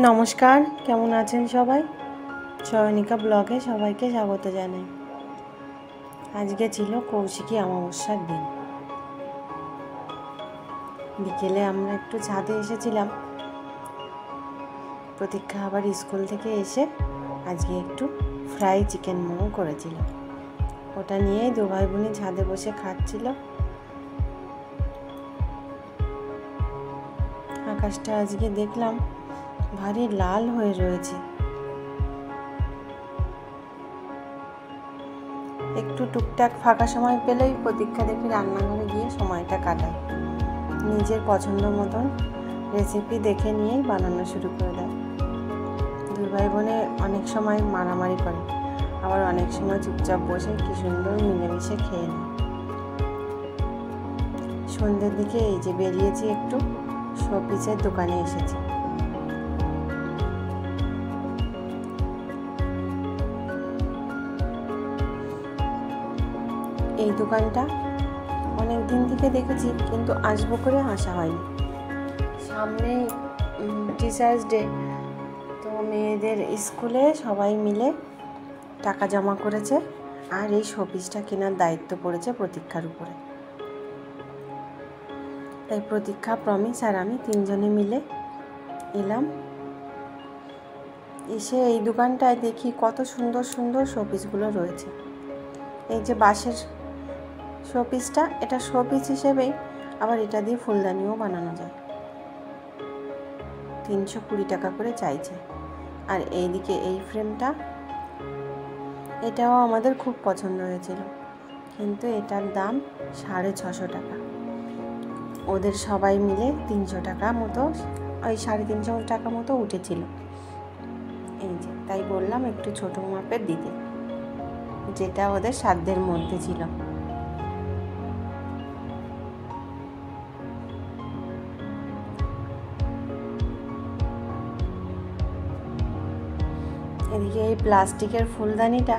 নমস্কার, কেমন আছেন সবাই? চয়নিকা ব্লগে সবাইকে স্বাগত জানাই। আজকে ছিল কৌশিকী অমাবস্যার দিন। বিকেলে আমরা একটু ছাদে এসেছিলাম। প্রতীক্ষা আবার স্কুল থেকে এসে আজকে একটু ফ্রাই চিকেন মোমো করেছিল। ওটা নিয়েই দু ভাই বোনই ছাদে বসে খাচ্ছিল। আকাশটা আজকে দেখলাম ভারী লাল হয়ে রয়েছে। একটু টুকটাক ফাঁকা সময় পেলেই প্রতীক্ষা দেখি রান্নাঘরে গিয়ে সময়টা কাটায়। নিজের পছন্দ মতন রেসিপি দেখে নিয়েই বানানো শুরু করে দেয়। দুই ভাই বোনে অনেক সময় মারামারি করে, আবার অনেক সময় চুপচাপ বসে কি সুন্দর মিলেমিশে খেয়ে নেয়। সন্ধ্যের দিকে এই যে বেরিয়েছি, একটু শোপিসের দোকানে এসেছি। এই দোকানটা অনেক দিন থেকে দেখেছি, কিন্তু আসবো করে আসা হয়নি। সামনে টিচার্স ডে, তো মেয়েদের স্কুলে সবাই মিলে টাকা জমা করেছে, আর এই শোপিসটা কেনার দায়িত্ব পড়েছে প্রতীক্ষার উপরে। তাই প্রতীক্ষা, প্রমিস আর আমি তিনজনে মিলে এলাম। এসে এই দোকানটায় দেখি কত সুন্দর সুন্দর শোপিসগুলো রয়েছে। এই যে বাঁশের শোপিসটা, এটা শোপিস হিসেবেই, আবার এটা দিয়ে ফুলদানিও বানানো যায়। 320 টাকা করে চাইছে। আর এইদিকে এই ফ্রেমটা, এটাও আমাদের খুব পছন্দ হয়েছিল, কিন্তু এটার দাম 650 টাকা। ওদের সবাই মিলে 300 টাকা মতো, ওই 350 টাকা মতো উঠেছিল। এই যে তাই বললাম একটু ছোটো মাপের দিতে, যেটা ওদের সাধ্যের মধ্যে ছিল। এদিকে এই প্লাস্টিকের ফুলদানিটা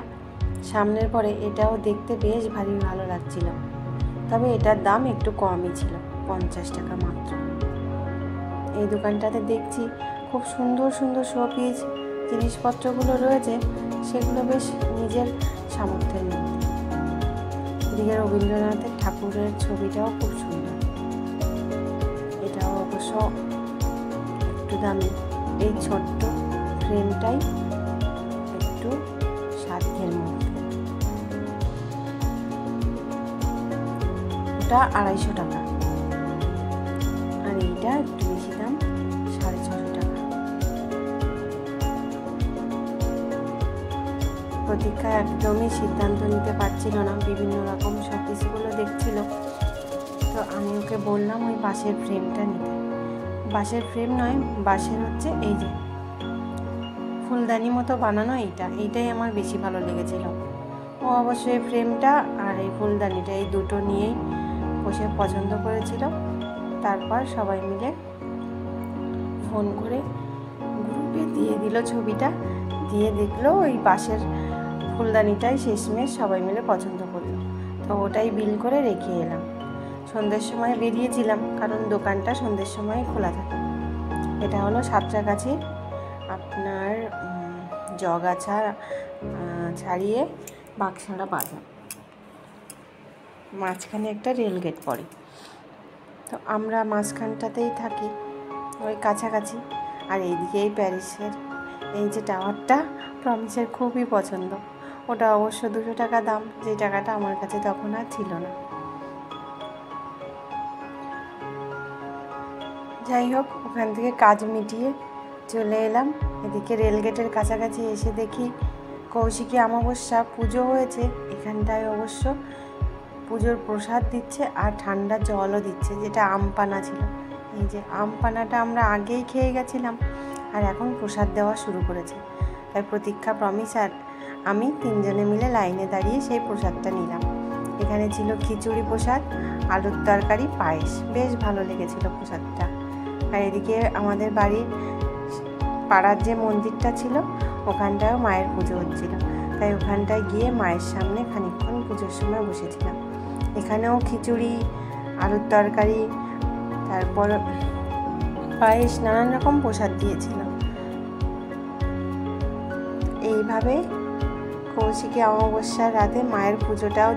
সামনের পরে, এটাও দেখতে বেশ ভারী ভালো লাগছিল, তবে এটার দাম একটু কমই ছিল, 50 টাকা মাত্র। এই দোকানটাতে দেখছি খুব সুন্দর সুন্দর শোপিস জিনিসপত্রগুলো রয়েছে, সেগুলো বেশ নিজের সামর্থ্যের মধ্যে। এদিকে রবীন্দ্রনাথের ঠাকুরের ছবিটাও খুব সুন্দর, এটাও অবশ্য একটু দামি। এই ছোট্ট ফ্রেমটাই একটু সাধ্যের মধ্যে, ওটা 250 টাকা। আর এইটা একটু বেশি দাম, 650 টাকা। প্রতীক্ষা একদমই সিদ্ধান্ত নিতে পারছিল না, বিভিন্ন রকম শোপিসগুলো দেখছিল। তো আমি ওকে বললাম ওই বাঁশের ফ্রেমটা নিতে। বাঁশের ফ্রেম নয়, বাঁশের হচ্ছে এই যে ফুলদানি মতো বানানো, এইটাই আমার বেশি ভালো লেগেছিল। ও অবশ্যই ফ্রেমটা আর এই ফুলদানিটা, এই দুটো নিয়েই বসে পছন্দ করেছিল। তারপর সবাই মিলে ফোন করে গ্রুপে দিয়ে দিল ছবিটা, দিয়ে দেখলো ওই বাঁশের ফুলদানিটাই শেষমেশ সবাই মিলে পছন্দ করলো। তো ওটাই বিল করে রেখে এলাম। সন্ধ্যের সময় বেরিয়েছিলাম, কারণ দোকানটা সন্ধ্যের সময় খোলা থাকে। এটা হলো সাঁতরাগাছি, আপনার জগাছা ছাড়িয়ে বাক্সারা বাজার, মাঝখানে একটা রেলগেট পড়ে। তো আমরা মাঝখানটাতেই থাকি, ওই কাছাকাছি। আর এইদিকে এই প্যারিসের এই যে টাওয়ারটা প্রমিসের খুবই পছন্দ, ওটা অবশ্য 200 টাকা দাম, যে টাকাটা আমার কাছে তখন আর ছিল না। যাই হোক, ওখান থেকে কাজ মিটিয়ে চলে এলাম। এদিকে রেলগেটের কাছাকাছি এসে দেখি কৌশিকী অমাবস্যা পুজো হয়েছে। এখানটায় অবশ্য পুজোর প্রসাদ দিচ্ছে, আর ঠান্ডা জলও দিচ্ছে, যেটা আমপানা ছিল। এই যে আমপানাটা আমরা আগেই খেয়ে গেছিলাম, আর এখন প্রসাদ দেওয়া শুরু করেছে। তাই প্রতীক্ষা, প্রমিস আর আমি তিনজনে মিলে লাইনে দাঁড়িয়ে সেই প্রসাদটা নিলাম। এখানে ছিল খিচুড়ি প্রসাদ, আলুর তরকারি, পায়েস, বেশ ভালো লেগেছিল প্রসাদটা। আর এদিকে আমাদের বাড়ির পাড়ার যে মন্দিরটা ছিল, ওখানটায়ও মায়ের পুজো হচ্ছিল, তাই ওখানটায় গিয়ে মায়ের সামনে খানিকক্ষণ পুজোর সময় বসেছিলাম। এখানেও খিচুড়ি, আলুর তরকারি, তারপর পায়েস, নানান রকম প্রসাদ দিয়েছিল। এইভাবে কৌশিকী অমাবস্যার রাতে মায়ের পুজোটাও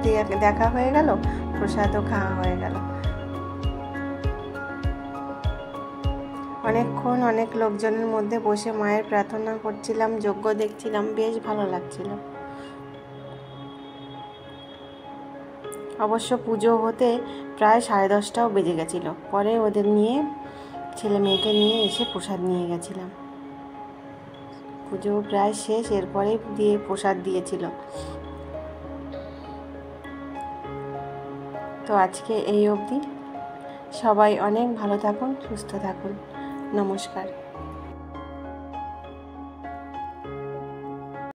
দেখা হয়ে গেল, প্রসাদও খাওয়া হয়ে গেল। অনেকক্ষণ অনেক লোকজনের মধ্যে বসে মায়ের প্রার্থনা করছিলাম, যজ্ঞ দেখছিলাম, বেশ ভালো লাগছিল। অবশ্য পুজো হতে প্রায় 10:30টাও বেজে গেছিল। পরে ওদের নিয়ে, ছেলে মেয়েকে নিয়ে এসে প্রসাদ নিয়ে গেছিলাম। পুজো প্রায় শেষ, এরপরে প্রসাদ দিয়েছিল। তো আজকে এই অবধি। সবাই অনেক ভালো থাকুন, সুস্থ থাকুন। নমস্কার।